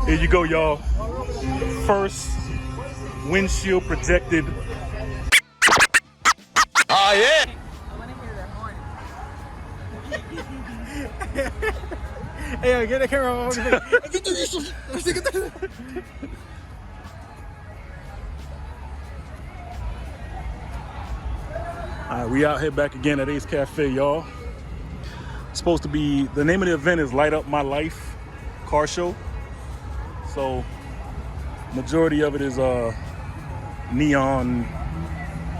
Here you go, y'all. First windshield projected. Oh, yeah. I want to hear that horn. Hey, get the camera on. All right, we out here back again at Ace Cafe, y'all. It's supposed to be, the name of the event is Light Up My Life car show. So majority of it is neon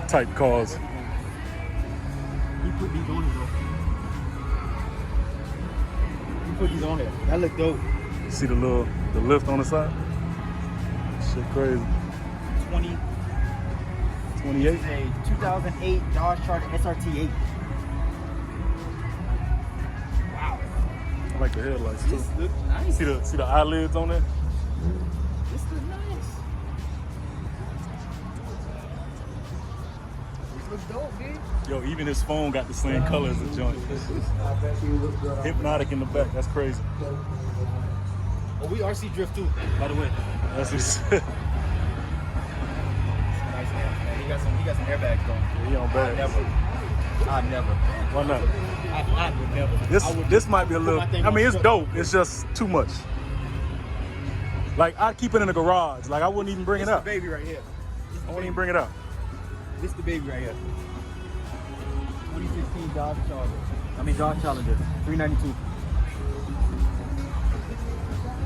type cars. You put these on here, bro. You put these on here. That look dope. See the lift on the side? Shit crazy. 28? It's a 2008 Dodge Charger SRT8. Wow. I like the headlights too. This looks nice. See the eyelids on it? This looks nice. This looks dope, dude. Yo, even his phone got the same color as the joint. Hypnotic in the back, that's crazy. Oh, we RC drift too, by the way. That's just, Nice hands, man. He got some airbags though. he on bad. I never. Why not? I would never. This might be a little, I mean, it's dope. It's just too much. Like, I'd keep it in the garage. Like, I wouldn't even bring it up. This the baby right here. I wouldn't even bring it up. This the baby right here. 2016 Dodge Charger. I mean Dodge Challenger. 392.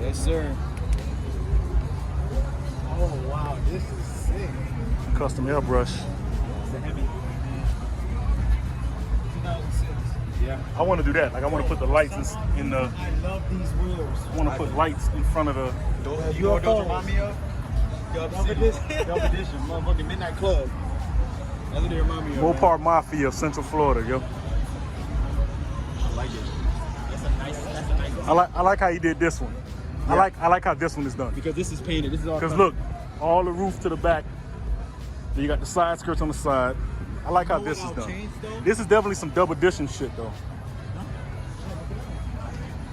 Yes, sir. Oh wow, this is sick. Custom airbrush. It's a heavy. 2006. Yeah. I want to do that. Like, I want to put the lights in the, I love these wheels. I want to put lights in front of the, You know what those remind me of? Double edition, motherfucking Midnight Club. That's what they remind me of. Mopar Mafia of Central Florida, yo. I like it. That's a nice. I like how he did this one. Yeah. I like how this one is done. Because this is painted. This is all. Because look, all the roof to the back. Then you got the side skirts on the side. I like how this is done. This is definitely some double edition shit though.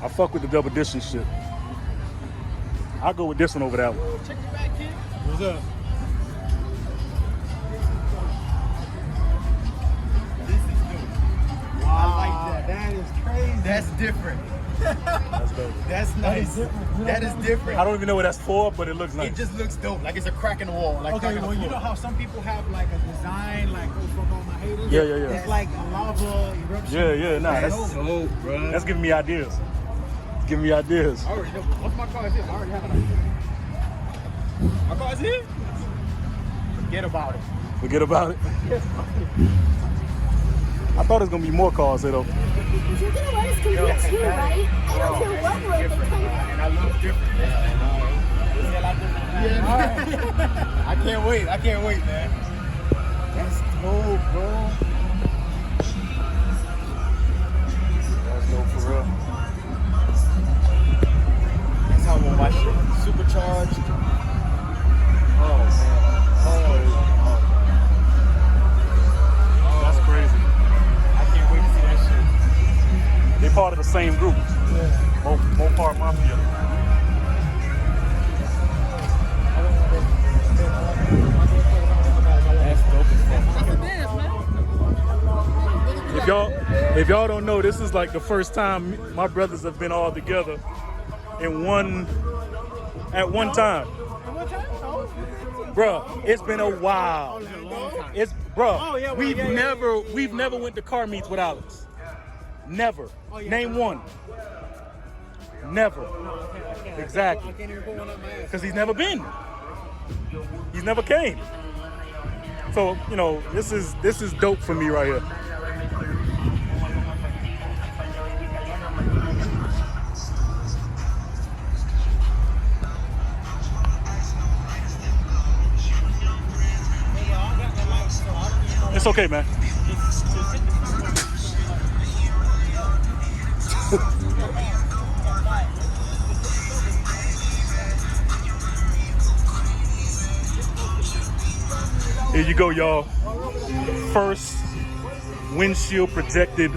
I fuck with the double edition shit. I'll go with this one over that one. Check your back, kid. What's up? This is dope. Wow. I like that. That is crazy. That's different. That's dope. That's nice. That is different. I don't even know what that's for, but it looks nice. It just looks dope. Like it's a crack in the wall. Like Okay, well, you know how some people have like a design, like, oh, fuck all my haters? Yeah, yeah, yeah. It's like a lava eruption. Yeah, nah, That's that's dope, bro. that's giving me ideas. It's giving me ideas. I already know. Once my car is here, I already have an idea. My car is here? Forget about it. Forget about it. I thought it was gonna be more cars here though. You're gonna let us come here too, right? I don't care what road they come in. And I love different. Yeah. I can't wait. I can't wait, man. That's dope, bro. That's dope for real. That's how I want my shit. Supercharged. Oh, man. That's crazy. I can't wait to see that shit. They part of the same group. Mopar Mafia. That's dope as fuck. If y'all don't know, this is like the first time my brothers have been all together in at one time. Bruh, it's been a while. It's we've never went to car meets without us. Never. Name one. Never. Exactly. Because he's never been. He's never came. So, you know, this is dope for me right here. It's okay, man. Here you go, y'all. First windshield projected.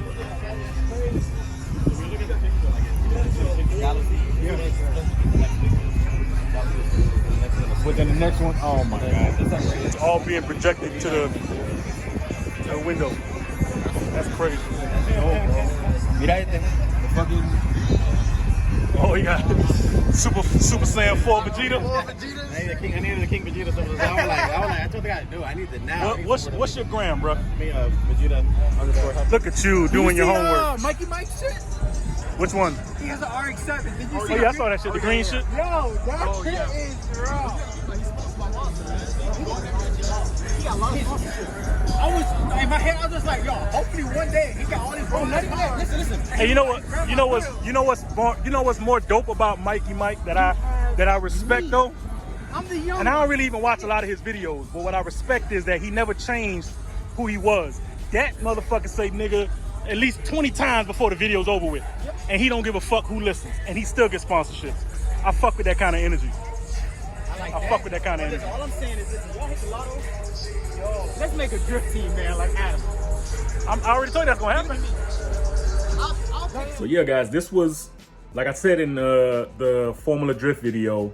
but then the next one, oh my god. It's all being projected to the window. That's crazy. Mira este. The fucking. Oh, he got Super Saiyan 4 Vegeta. I needed the King Vegeta. So I told the guy, dude, I need the now. What's your gram, bro? Me, Vegeta _. Look at you doing your homework. Mikey Mike shit. Which one? He has an RX-7. Did you see Oh yeah, I saw that shit. The green shit. Yo, that shit is raw. I was in my head. I was just like, yo. Hopefully one day he got all these. Bro, listen. Hey, you know what's more dope about Mikey Mike that I respect though? I'm the young. And I don't really even watch a lot of his videos, but what I respect is that he never changed who he was. That motherfucker say nigga at least 20 times before the video's over with. Yep. And he don't give a fuck who listens. And he still gets sponsorships. I fuck with that kind of energy. I fuck with that kind of energy. All I'm saying is this, y'all hit the lotto, yo, let's make a drift team, man, like Adam. I already told you that's gonna happen. So yeah, guys, this was, like I said in the Formula Drift video,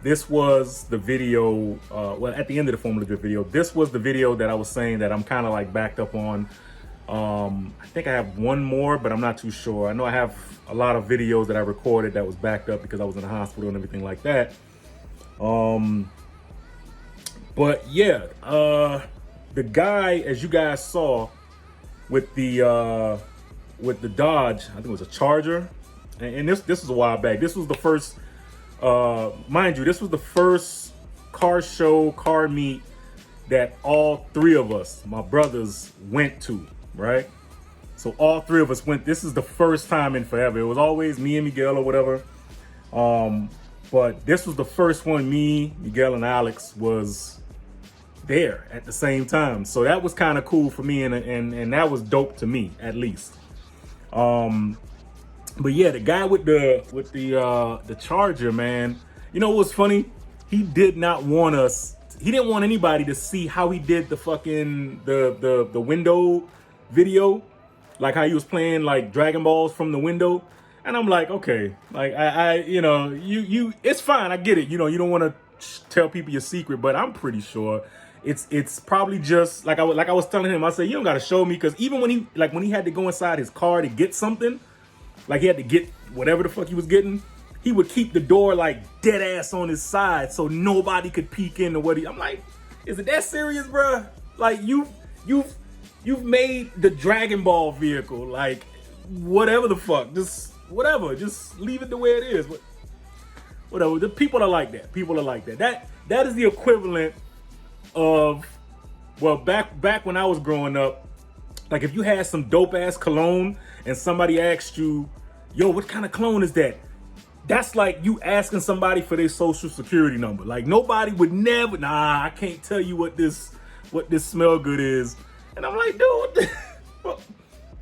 this was the video, well, at the end of the Formula Drift video, this was the video that I was saying that I'm kind of like backed up on. I think I have one more, but I'm not too sure. I know I have a lot of videos that I recorded that was backed up because I was in the hospital and everything like that. But yeah, the guy, as you guys saw, with the Dodge, I think it was a Charger, and this was a while back. This was the first, mind you, this was the first car meet that all three of us, my brothers, went to, right? So all three of us went. This is the first time in forever. It was always me and Miguel or whatever. But this was the first one. Me, Miguel, and Alex was there at the same time. So that was kind of cool for me, and that was dope to me, at least. But yeah, the guy with the Charger, man. You know what's funny? He did not want us. He didn't want anybody to see how he did the fucking the window video, like how he was playing like Dragon Balls from the window. And I'm like, okay, like I you know, you it's fine, I get it. You know, you don't want to tell people your secret, but I'm pretty sure it's probably just like I was telling him. I said, you don't got to show me, because even when he had to go inside his car to get something, like he had to get whatever the fuck he was getting, he would keep the door like dead ass on his side so nobody could peek into what he. I'm like, is it that serious, bruh? Like you've made the Dragon Ball vehicle, like whatever the fuck, just whatever, just leave it the way it is. Whatever. The people are like that. People are like that. That is the equivalent of, well, back when I was growing up, like if you had some dope ass cologne and somebody asked you, yo, what kind of cologne is that? That's like you asking somebody for their social security number. Like nobody would never, nah, I can't tell you what this smell good is. And I'm like, dude,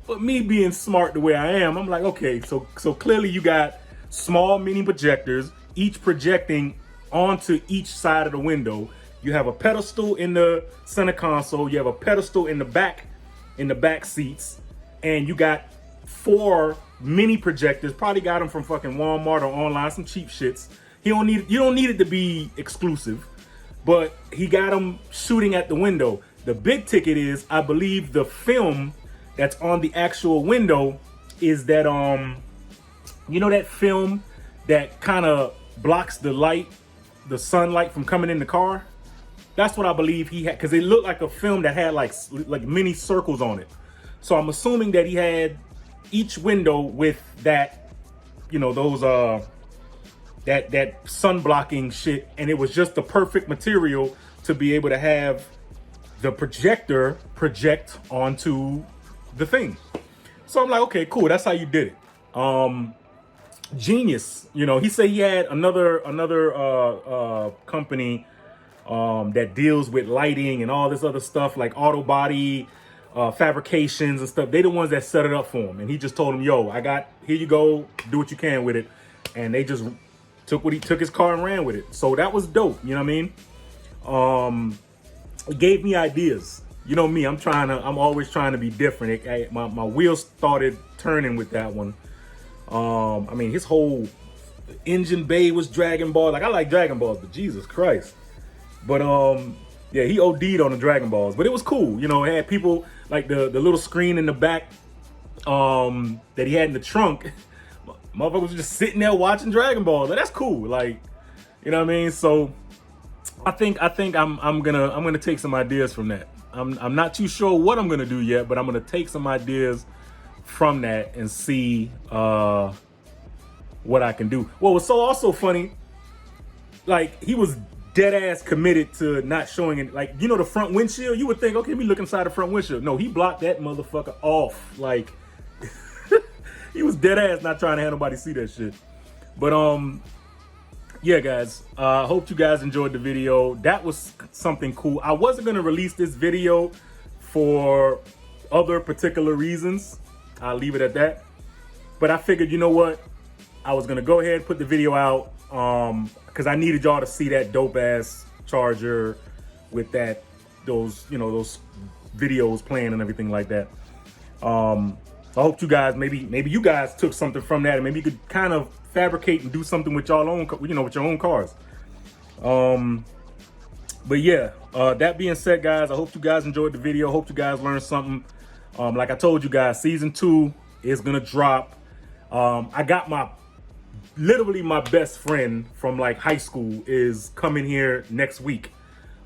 but me being smart the way I am, I'm like, okay, so clearly you got small mini projectors, each projecting onto each side of the window. You have a pedestal in the center console, you have a pedestal in the back seats, and you got 4 mini projectors. Probably got them from fucking Walmart or online, some cheap shits. You don't need it to be exclusive, but he got them shooting at the window. The big ticket is, I believe, the film that's on the actual window is that you know that film that kind of blocks the light, the sunlight from coming in the car? That's what I believe he had, because it looked like a film that had like mini circles on it. So I'm assuming that he had each window with that, you know, those that sun blocking shit, and it was just the perfect material to be able to have the projector project onto the thing. So I'm like, okay, cool, that's how you did it. Genius. You know, he said he had another company that deals with lighting and all this other stuff, like auto body fabrications and stuff. They the ones that set it up for him, and he just told him, yo, here you go, do what you can with it. And they just took his car and ran with it. So that was dope, you know what I mean? It gave me ideas. You know me, I'm always trying to be different. My wheels started turning with that one. I mean, his whole Engine Bay was Dragon Ball. Like, I like Dragon Balls, but Jesus Christ. But yeah, he OD'd on the Dragon Balls, but it was cool. You know, it had people like the little screen in the back that he had in the trunk. Motherfuckers was just sitting there watching Dragon Balls. Like, that's cool. Like, you know what I mean? So I think I'm gonna take some ideas from that. I'm not too sure what I'm gonna do yet, but I'm gonna take some ideas from that and see what I can do. What was so also funny, like, he was dead ass committed to not showing it. Like, you know, the front windshield, you would think, okay, let me look inside the front windshield. No, he blocked that motherfucker off. Like, he was dead ass not trying to have nobody see that shit. But yeah, guys, I hope you guys enjoyed the video. That was something cool. I wasn't gonna release this video for other particular reasons. I'll leave it at that. But I figured, you know what? I was gonna go ahead and put the video out because I needed y'all to see that dope ass charger with those videos playing and everything like that. I hope you guys, maybe you guys took something from that, and maybe you could kind of fabricate and do something with y'all own, with your own cars. But yeah, that being said, guys, I hope you guys enjoyed the video. Hope you guys learned something. Like I told you guys, season 2 is gonna drop. I got literally my best friend from like high school is coming here next week.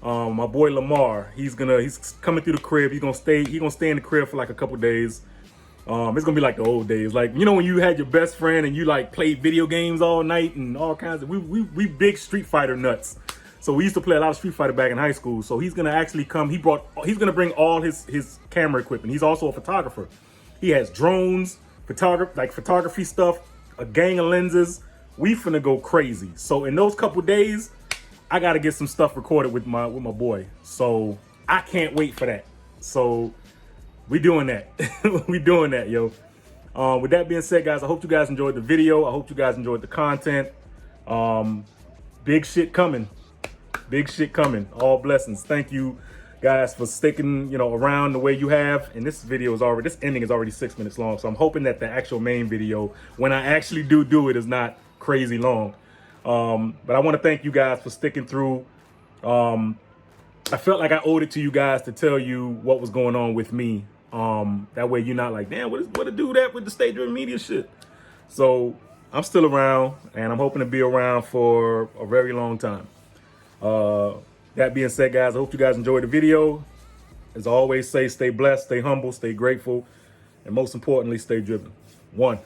My boy Lamar, he's coming through the crib. He's gonna stay in the crib for like a couple days. It's gonna be like the old days, like, you know, when you had your best friend and you like played video games all night and all kinds of. We big Street Fighter nuts, so we used to play a lot of Street Fighter back in high school. So he's gonna actually come. He's gonna bring all his camera equipment. He's also a photographer. He has drones, photography stuff, a gang of lenses. We finna go crazy. So in those couple days, I gotta get some stuff recorded with my boy. So I can't wait for that. So we doing that. We doing that, yo. With that being said, guys, I hope you guys enjoyed the video. I hope you guys enjoyed the content. Big shit coming. Big shit coming. All blessings. Thank you guys for sticking, around the way you have. And this ending is already 6 minutes long. So I'm hoping that the actual main video, when I actually do it, is not crazy long. But I want to thank you guys for sticking through. I felt like I owed it to you guys to tell you what was going on with me. That way you're not like, damn, what to do that with the State Driven Media shit. So I'm still around, and I'm hoping to be around for a very long time. That being said, guys, I hope you guys enjoyed the video. As I always say, stay blessed, stay humble, stay grateful, and most importantly, stay driven. 1.